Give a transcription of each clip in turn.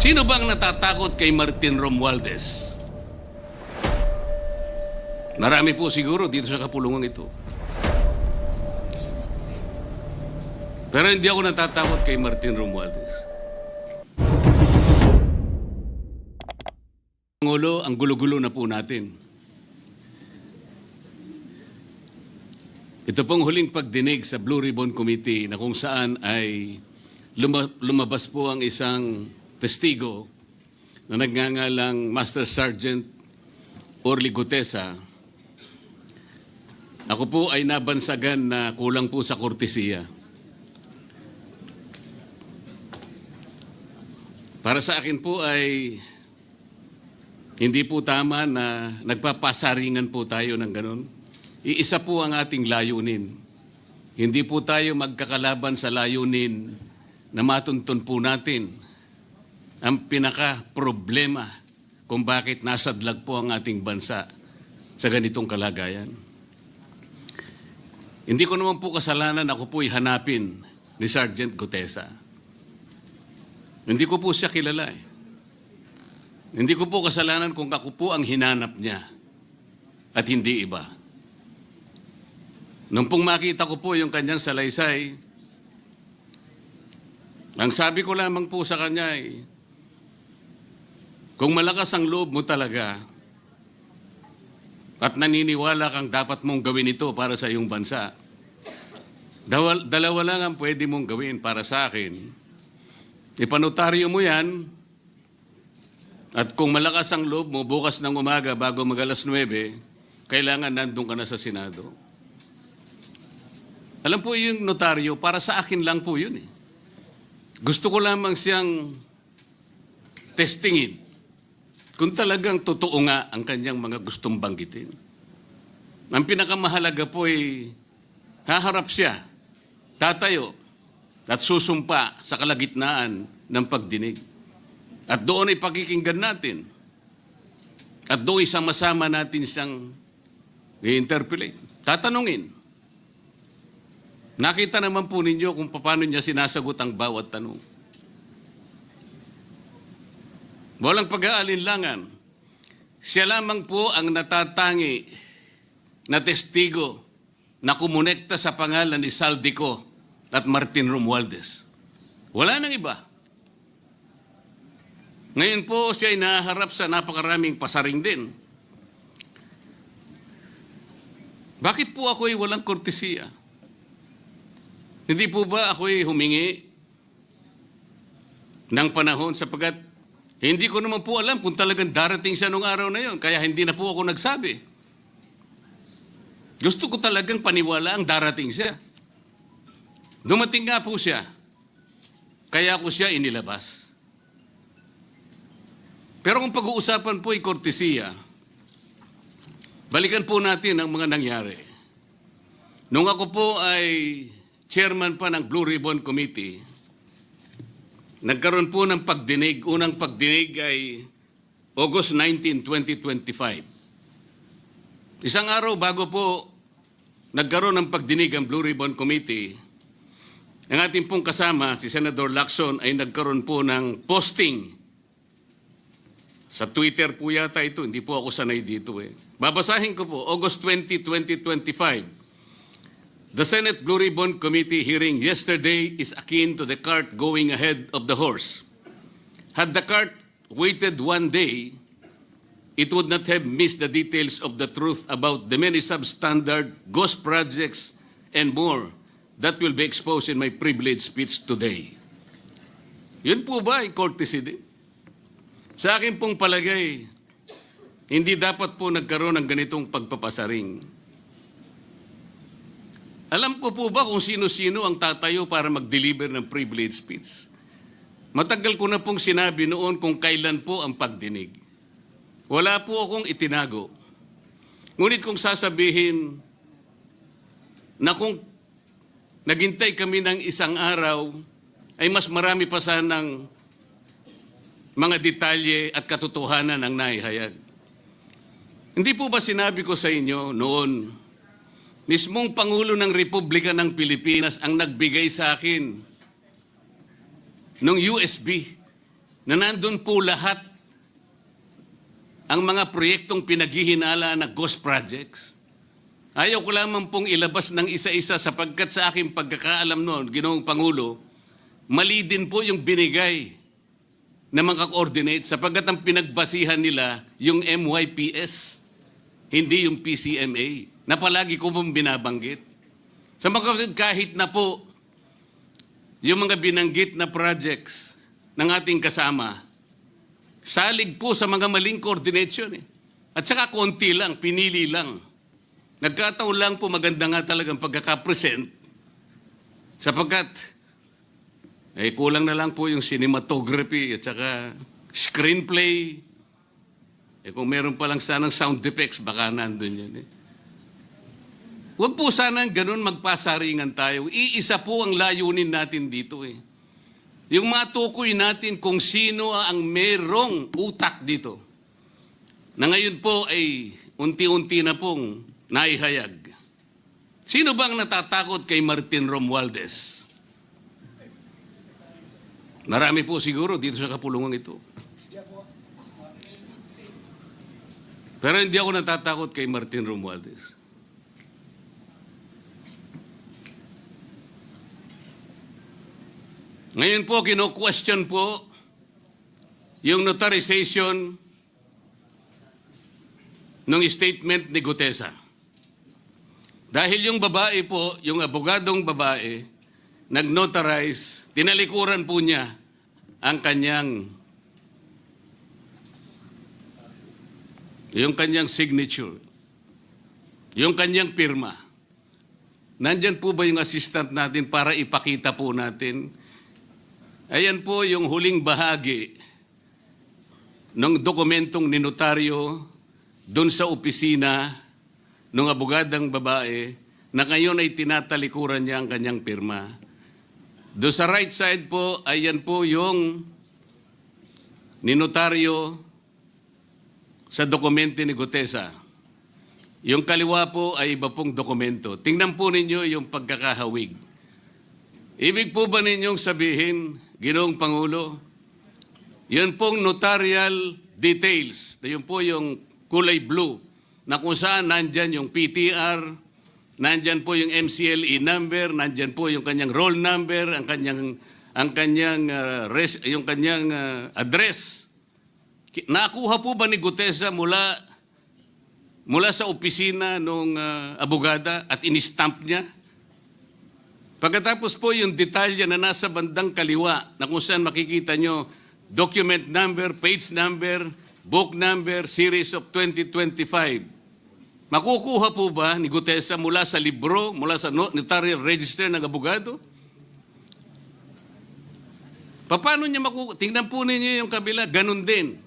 Sino bang natatakot kay Martin Romualdez? Marami po siguro dito sa kapulungan ito. Pero hindi ako natatakot kay Martin Romualdez. Pangulo, ang gulo-gulo na po natin. Ito pong huling pagdinig sa Blue Ribbon Committee na kung saan ay lumabas po ang isang testigo na nagngangalang Master Sergeant Orly Gutesa. Ako po ay nabansagan na kulang po sa kortesiya. Para sa akin po ay hindi po tama na nagpapasaringan po tayo ng ganun. Iisa po ang ating layunin. Hindi po tayo magkakalaban sa layunin na matuntun po natin ang pinaka-problema kung bakit nasadlag po ang ating bansa sa ganitong kalagayan. Hindi ko naman po kasalanan ako po'y hanapin ni Sergeant Gutesa. Hindi ko po siya kilala eh. Hindi ko po kasalanan kung ako po ang hinanap niya at hindi iba. Nung pong makita ko po yung kanyang salaysay, ang sabi ko lamang po sa kanya ay, kung malakas ang loob mo talaga at naniniwala kang dapat mong gawin ito para sa iyong bansa, dalawa lang ang pwede mong gawin para sa akin. Ipanotaryo mo yan, at kung malakas ang loob mo, bukas ng umaga bago mag-alas 9, kailangan nandun ka na sa Senado. Alam po yung notaryo, para sa akin lang po yun eh. Gusto ko lamang siyang testingin kung talagang totoo nga ang kanyang mga gustong banggitin. Ang pinakamahalaga po ay haharap siya, tatayo, at susumpa sa kalagitnaan ng pagdinig. At doon ay pakikinggan natin. At doon ay sama-sama natin siyang i-interpolate. Tatanungin. Nakita naman po ninyo kung paano niya sinasagot ang bawat tanong. Walang pag-aalinlangan. Siya lamang po ang natatangi na testigo na kumonekta sa pangalan ni Saldico at Martin Romualdez. Wala nang iba. Ngayon po siya ay naharap sa napakaraming pasaring din. Bakit po ako ay walang kortesiya? Hindi po ba ako ay humingi ng panahon sapagkat hindi ko naman po alam kung talagang darating siya nung araw na yon, kaya hindi na po ako nagsabi. Gusto ko talagang paniwala ang darating siya. Dumating nga po siya, kaya ako siya inilabas. Pero kung pag-uusapan po ay kortesiya, balikan po natin ang mga nangyari. Nung ako po ay chairman pa ng Blue Ribbon Committee, nagkaroon po ng pagdinig. Unang pagdinig ay August 19, 2025. Isang araw bago po nagkaroon ng pagdinig ang Blue Ribbon Committee, ang ating pong kasama, si Senator Lacson, ay nagkaroon po ng posting. Sa Twitter po yata ito, hindi po ako sanay dito eh. Babasahin ko po, August 20, 2025. The Senate Blue Ribbon Committee hearing yesterday is akin to the cart going ahead of the horse. Had the cart waited one day, it would not have missed the details of the truth about the many substandard ghost projects and more that will be exposed in my privileged speech today. Yun po ba ay courtesy din? Sa akin pong palagay, hindi dapat po nagkaroon ng ganitong pagpapasaring. Alam ko po ba kung sino-sino ang tatayo para mag-deliver ng privilege speech? Matagal ko na pong sinabi noon kung kailan po ang pagdinig. Wala po akong itinago. Ngunit kung sasabihin na kung naghintay kami ng isang araw, ay mas marami pa sanang mga detalye at katotohanan ang naihayag. Hindi po ba sinabi ko sa inyo noon, mismong Pangulo ng Republika ng Pilipinas ang nagbigay sa akin ng USB na nandun po lahat ang mga proyektong pinaghihinala na ghost projects. Ayaw ko lamang pong ilabas ng isa-isa sapagkat sa aking pagkakaalam noon, Ginoong Pangulo, mali din po yung binigay na mga coordinate sapagkat ang pinagbasihan nila yung MYPS, hindi yung PCMA, na palagi ko pong binabanggit. Sa mga kapatid, kahit na po yung mga binanggit na projects ng ating kasama, salig po sa mga maling coordination. At saka konti lang, pinili lang. Nagkataon lang po maganda nga talagang pagkakapresent sapagkat kulang na lang po yung cinematography at saka screenplay. Kung meron pa lang sanang sound effects, baka nandun yun. Huwag po sanang ganun magpasaringan tayo. Iisa po ang layunin natin dito. Yung matukoy natin kung sino ang merong utak dito. Na ngayon po ay unti-unti na pong naihayag. Sino bang natatakot kay Martin Romualdez? Marami po siguro dito sa kapulungan ito. Pero hindi ako natatakot kay Martin Romualdez. Ngayon po, kino-question po yung notarization ng statement ni Gutesa. Dahil yung babae po, yung abogadong babae, nag-notarize, tinalikuran po niya ang kanyang signature, yung kanyang pirma. Nandyan po ba yung assistant natin para ipakita po natin? Ayan po yung huling bahagi ng dokumentong ninotaryo doon sa opisina ng abogadang babae na ngayon ay tinatalikuran niya ang kanyang pirma. Doon sa right side po, ayan po yung ninotaryo sa dokumento ni Gutesa. Yung kaliwa po ay iba pong dokumento. Tingnan po ninyo yung pagkakahawig. Ibig po ba ninyong sabihin, Ginoong Pangulo, yun pong notarial details, na yun po yung kulay blue, na kung saan nandyan yung PTR, nandyan po yung MCLE number, nandyan po yung kanyang roll number, yung kanyang address. Nakuha po ba ni Gutesa mula sa opisina ng abogada at in-stamp niya? Pagkatapos po yung detalye na nasa bandang kaliwa na kung saan makikita nyo document number, page number, book number, series of 2025. Makukuha po ba ni Gutesa mula sa libro, mula sa notarial register ng abogado? Paano niya makukuha? Tingnan po ninyo yung kabila, ganun din.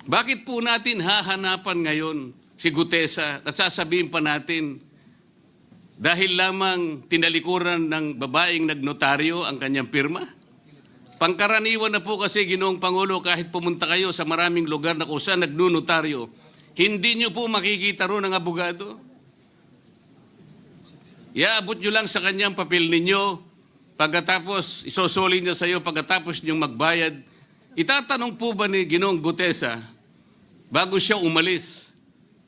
Bakit po natin hahanapan ngayon si Gutesa at sasabihin pa natin dahil lamang tinalikuran ng babaeng nagnotaryo ang kanyang pirma? Pangkaraniwan na po kasi, Ginoong Pangulo, kahit pumunta kayo sa maraming lugar na kung saan nagnunotaryo, hindi nyo po makikita roon ang abogado. Iaabot nyo lang sa kanyang papel ninyo, pagkatapos isosoli niya sa iyo, pagkatapos nyong magbayad. Itatanong po ba ni Ginoong Gutesa, bago siya umalis,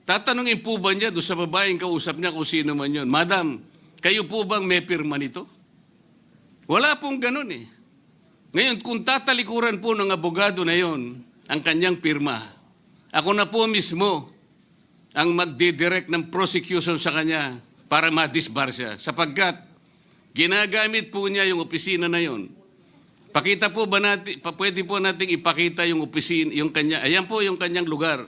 tatanungin po ba niya doon sa babaeng kausap niya kung sino man yun, Madam, kayo po bang may pirma nito? Wala pong ganun eh. Ngayon, kung tatalikuran po ng abogado na yon ang kanyang pirma, ako na po mismo ang magdidirect ng prosecution sa kanya para ma-disbar siya. Sapagkat ginagamit po niya yung opisina na yon. Pakita po ba natin, pwede po nating ipakita yung opisina, yung kanya, ayan po yung kanyang lugar.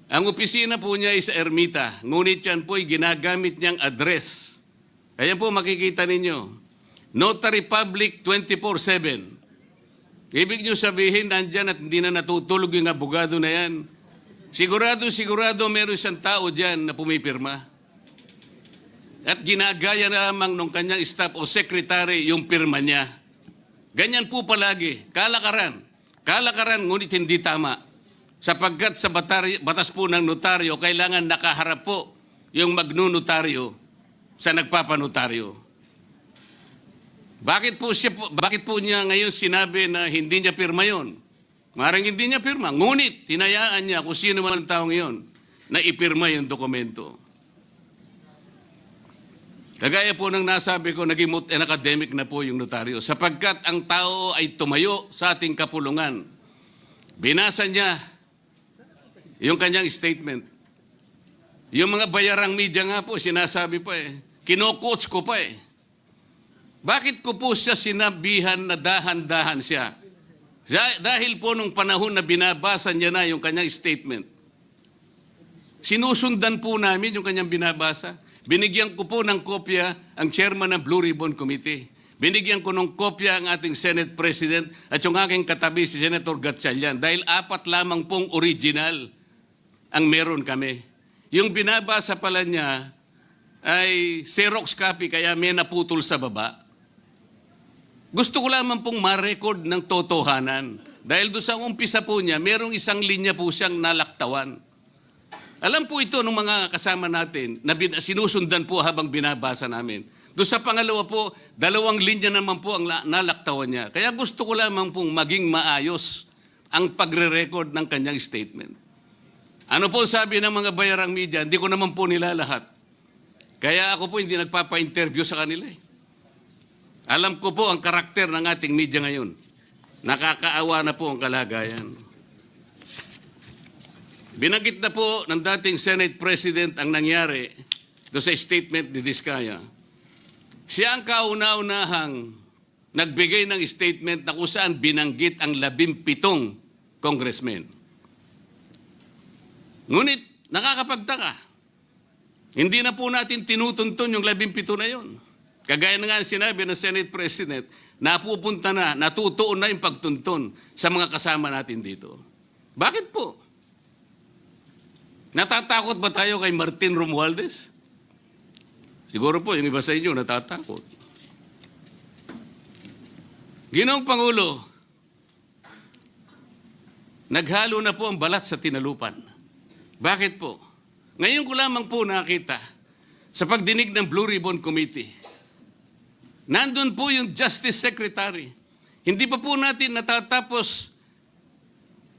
Ang opisina po niya ay sa Ermita, ngunit yan po ay ginagamit niyang address. Ayan po makikita ninyo. Notary Public 24/7. Ibig nyo sabihin, nandyan at hindi na natutulog yung abogado na yan. Sigurado meron siyang tao dyan na pumipirma. At ginagaya na lamang nung kanyang staff o secretary yung pirma niya. Ganyan po palagi. Kalakaran. Kalakaran, ngunit hindi tama. Sapagkat sa batas po ng notaryo, kailangan nakaharap po yung magnunotaryo sa nagpapanotaryo. Bakit po niya ngayon sinabi na hindi niya pirma yon? Maring hindi niya pirma. Ngunit, tinayaan niya kung sino man ang taong yon na ipirma yung dokumento. Kagaya po ng nasabi ko, naging academic na po yung notaryo. Sapagkat ang tao ay tumayo sa ating kapulungan. Binasa niya yung kanyang statement. Yung mga bayarang media nga po, sinasabi pa kino-coach ko pa Bakit ko po siya sinabihan na dahan-dahan siya? Dahil po nung panahon na binabasa niya na yung kanyang statement, sinusundan po namin yung kanyang binabasa. Binigyan ko po ng kopya ang chairman ng Blue Ribbon Committee. Binigyan ko ng kopya ang ating Senate President at yung aking katabi si Senator Gatchalian dahil 4 lamang pong original ang meron kami. Yung binabasa pala niya ay Xerox copy kaya may naputol sa baba. Gusto ko lamang pong ma-record ng totohanan. Dahil doon sa umpisa po niya, merong isang linya po siyang nalaktawan. Alam po ito ng mga kasama natin na sinusundan po habang binabasa namin. Doon sa pangalawa po, 2 linya naman po ang nalaktawan niya. Kaya gusto ko lamang pong maging maayos ang pagre-record ng kanyang statement. Ano po sabi ng mga bayarang media? Hindi ko naman po nila lahat. Kaya ako po hindi nagpapa-interview sa kanila Alam ko po ang karakter ng ating media ngayon. Nakakaawa na po ang kalagayan. Binanggit na po ng dating Senate President ang nangyari do sa statement ni Diskaya. Siya ang kauna-unahang nagbigay ng statement na kung saan binanggit ang 17 congressmen. Ngunit nakakapagtaka. Hindi na po natin tinutuntun yung 17 na yon. Kagaya na nga sinabi ng Senate President, napupunta na, natutuon na yung pagtuntun sa mga kasama natin dito. Bakit po? Natatakot ba tayo kay Martin Romualdez? Siguro po, yung iba sa inyo natatakot. Ginoong Pangulo, naghalo na po ang balat sa tinalupan. Bakit po? Ngayon ko lamang po nakita sa pagdinig ng Blue Ribbon Committee. Nandun po yung Justice Secretary. Hindi pa po natin natatapos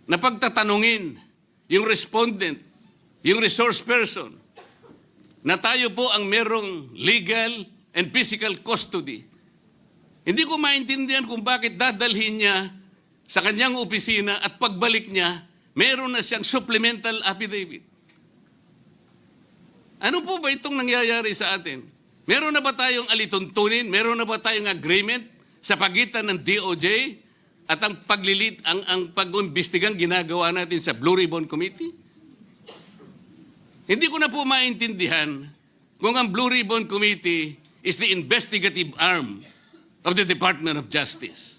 na pagtatanungin yung respondent, yung resource person, na tayo po ang merong legal and physical custody. Hindi ko maintindihan kung bakit dadalhin niya sa kanyang opisina at pagbalik niya, meron na siyang supplemental affidavit. Ano po ba itong nangyayari sa atin? Meron na ba tayong alituntunin? Meron na ba tayong agreement sa pagitan ng DOJ at ang pag-imbestigang ginagawa natin sa Blue Ribbon Committee? Hindi ko na po maintindihan kung ang Blue Ribbon Committee is the investigative arm of the Department of Justice.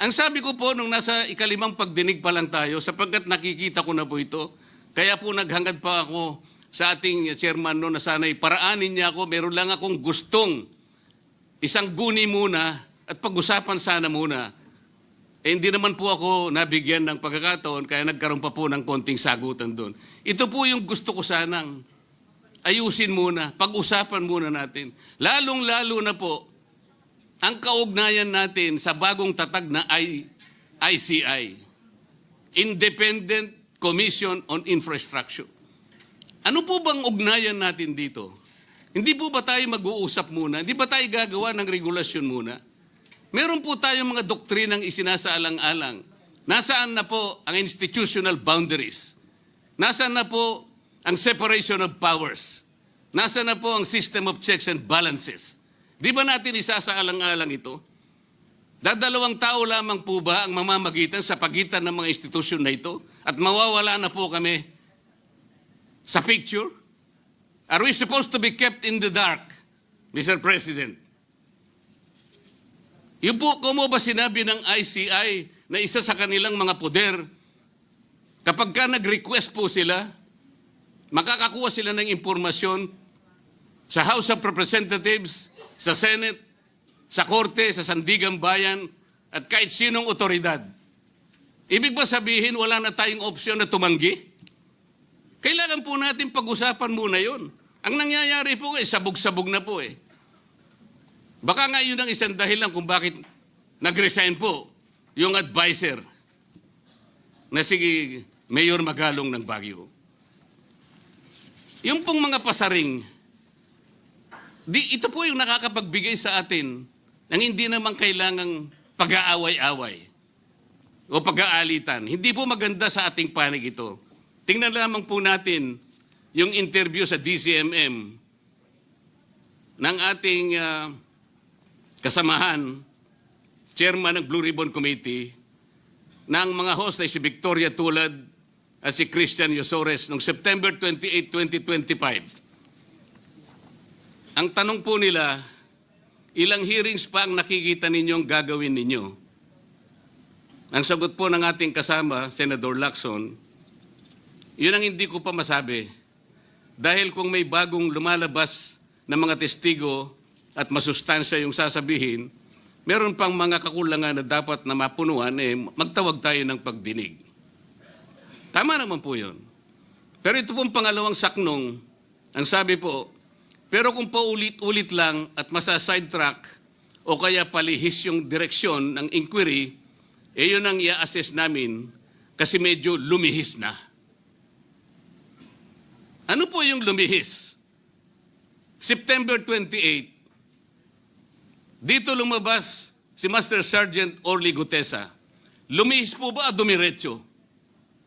Ang sabi ko po nung nasa ikalimang pagdinig pa lang tayo, sapagkat nakikita ko na po ito, kaya po naghangad pa ako sa ating chairman no, na sana'y paraanin niya ako, meron lang akong gustong isang guni muna at pag-usapan sana muna. Hindi naman po ako nabigyan ng pagkakataon kaya nagkaroon pa po ng konting sagutan doon. Ito po yung gusto ko sanang ayusin muna, pag-usapan muna natin. Lalong-lalo na po ang kaugnayan natin sa bagong tatag na ICI, Independent Commission on Infrastructure. Ano po bang ugnayan natin dito? Hindi po ba tayo mag-uusap muna? Hindi ba tayo gagawa ng regulasyon muna? Meron po tayong mga doktrinang isinasaalang-alang. Nasaan na po ang institutional boundaries? Nasaan na po ang separation of powers? Nasaan na po ang system of checks and balances? Di ba natin isasaalang-alang ito? Dadalawang tao lamang po ba ang mamamagitan sa pagitan ng mga institusyon na ito? At mawawala na po kami sa picture? Are we supposed to be kept in the dark, Mr. President? Yung po, kung mo ba sinabi ng ICI na isa sa kanilang mga poder, kapag ka nag-request po sila, makakakuha sila ng impormasyon sa House of Representatives, sa Senate, sa Korte, sa Sandigang Bayan, at kahit sinong otoridad. Ibig ba sabihin wala na tayong opsyon na tumanggi? Kailangan po natin pag-usapan muna yon. Ang nangyayari po sabog-sabog na po Baka nga yun ang isang dahilan kung bakit nag-resign po yung advisor na si Mayor Magalong ng Baguio. Yung pong mga pasaring, ito po yung nakakapagbigay sa atin ng hindi naman kailangang pag-aaway-away o pag-aalitan. Hindi po maganda sa ating panig ito. Tingnan lamang po natin yung interview sa DCMM ng ating kasamahan, chairman ng Blue Ribbon Committee, ng mga host ay si Victoria Tulad at si Christian Yosores noong September 28, 2025. Ang tanong po nila, ilang hearings pa ang nakikita ninyong gagawin ninyo? Ang sagot po ng ating kasama, Senator Lacson, yun ang hindi ko pa masabi. Dahil kung may bagong lumalabas na mga testigo at masustansya yung sasabihin, meron pang mga kakulangan na dapat na mapunuan, magtawag tayo ng pagdinig. Tama naman po yun. Pero ito pong pangalawang saknong, ang sabi po, pero kung paulit-ulit lang at masa-sidetrack o kaya palihis yung direksyon ng inquiry, yun ang i-assess namin kasi medyo lumihis na. Ano po yung lumihis? September 28, dito lumabas si Master Sergeant Orly Gutesa. Lumihis po ba o dumiretso?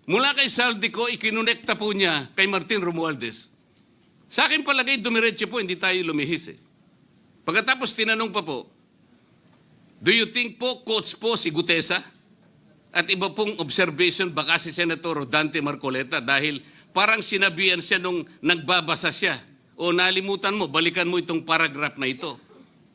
Mula kay Saldico, ikinonekta po niya kay Martin Romualdez. Sa akin palagay, dumiretso po, hindi tayo lumihis eh. Pagkatapos tinanong pa po, do you think po, coach po si Gutesa? At iba pong observation, baka si Senator Rodante Marcoleta dahil parang sinabihan siya nung nagbabasa siya. O nalimutan mo, balikan mo itong paragraph na ito.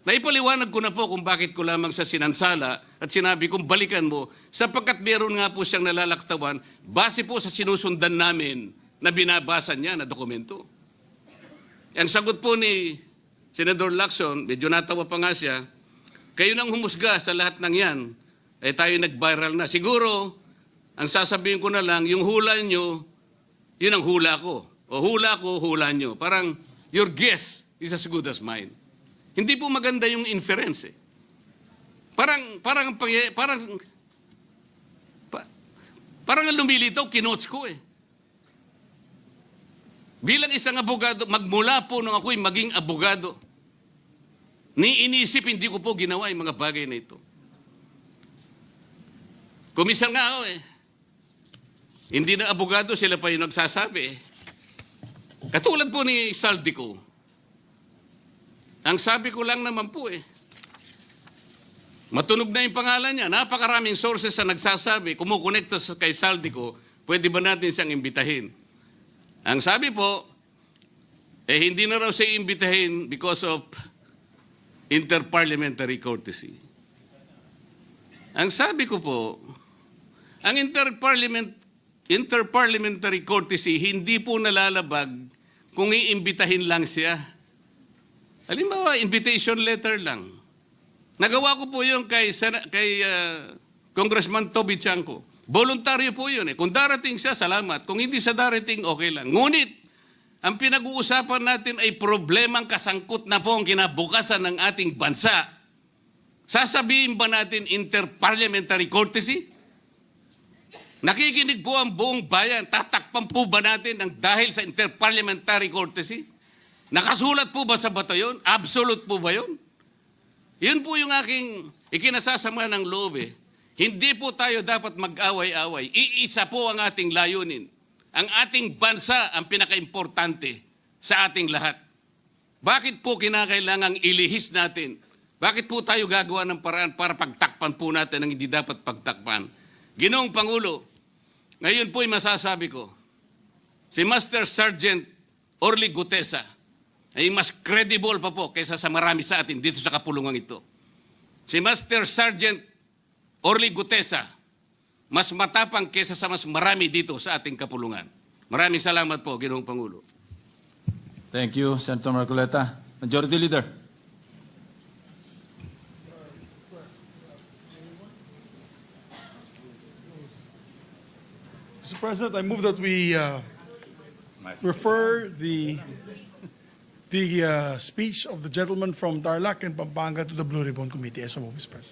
Naipaliwanag ko na po kung bakit ko lamang sa sinansala at sinabi kong balikan mo sapagkat meron nga po siyang nalalaktawan base po sa sinusundan namin na binabasa niya na dokumento. Ang sagot po ni Senator Lacson, medyo natawa pa nga siya, kayo nang humusga sa lahat ng yan, ay tayo nag-viral na. Siguro, ang sasabihin ko na lang, yung hula nyo, yun ang hula ko. O hula ko, hula nyo. Parang, your guess is as good as mine. Hindi po maganda yung inference eh. Parang ang lumilitaw, kinots ko eh. Bilang isang abogado, magmula po nung ako'y maging abogado, inisip, hindi ko po ginawa yung mga bagay na ito. Kumisan nga ako eh. Hindi na abogado, sila pa yung nagsasabi eh. Katulad po ni Saldico. Ang sabi ko lang naman po eh, matunog na yung pangalan niya. Napakaraming sources na nagsasabi, kumukonekta kay Saldico, pwede ba natin siyang imbitahin? Ang sabi po, hindi na raw siya imbitahin because of interparliamentary courtesy. Ang sabi ko po, ang interparliamentary courtesy hindi po nalalabag kung iimbitahin lang siya. Halimbawa, invitation letter lang. Nagawa ko po yun kay Congressman Toby Chanco. Voluntaryo po yun eh. Kung darating siya, salamat. Kung hindi siya darating, okay lang. Ngunit, ang pinag-uusapan natin ay problemang kasangkot na po ang kinabukasan ng ating bansa. Sasabihin ba natin interparliamentary courtesy? Nakikinig po ang buong bayan. Tatakpan po ba natin ang dahil sa interparliamentary courtesy? Nakasulat po ba sa bato yun? Absolute po ba yun? Yun po yung aking ikinasasama ng loob eh. Hindi po tayo dapat mag-away-away. Iisa po ang ating layunin. Ang ating bansa ang pinaka-importante sa ating lahat. Bakit po kinakailangang ilihis natin? Bakit po tayo gagawa ng paraan para pagtakpan po natin ang hindi dapat pagtakpan? Ginoong Pangulo, ngayon po'y masasabi ko, si Master Sergeant Orly Gutesa ay mas credible pa po kaysa sa marami sa atin dito sa kapulungan ito. Si Master Sergeant Orly Gutesa, mas matapang kaysa sa mas marami dito sa ating kapulungan. Maraming salamat po, Ginoong Pangulo. Thank you, Senator Marcoleta. Majority Leader. Mr. President, I move that we refer the the speech of the gentleman from Tarlac and Pampanga to the Blue Ribbon Committee. So, Mr. President.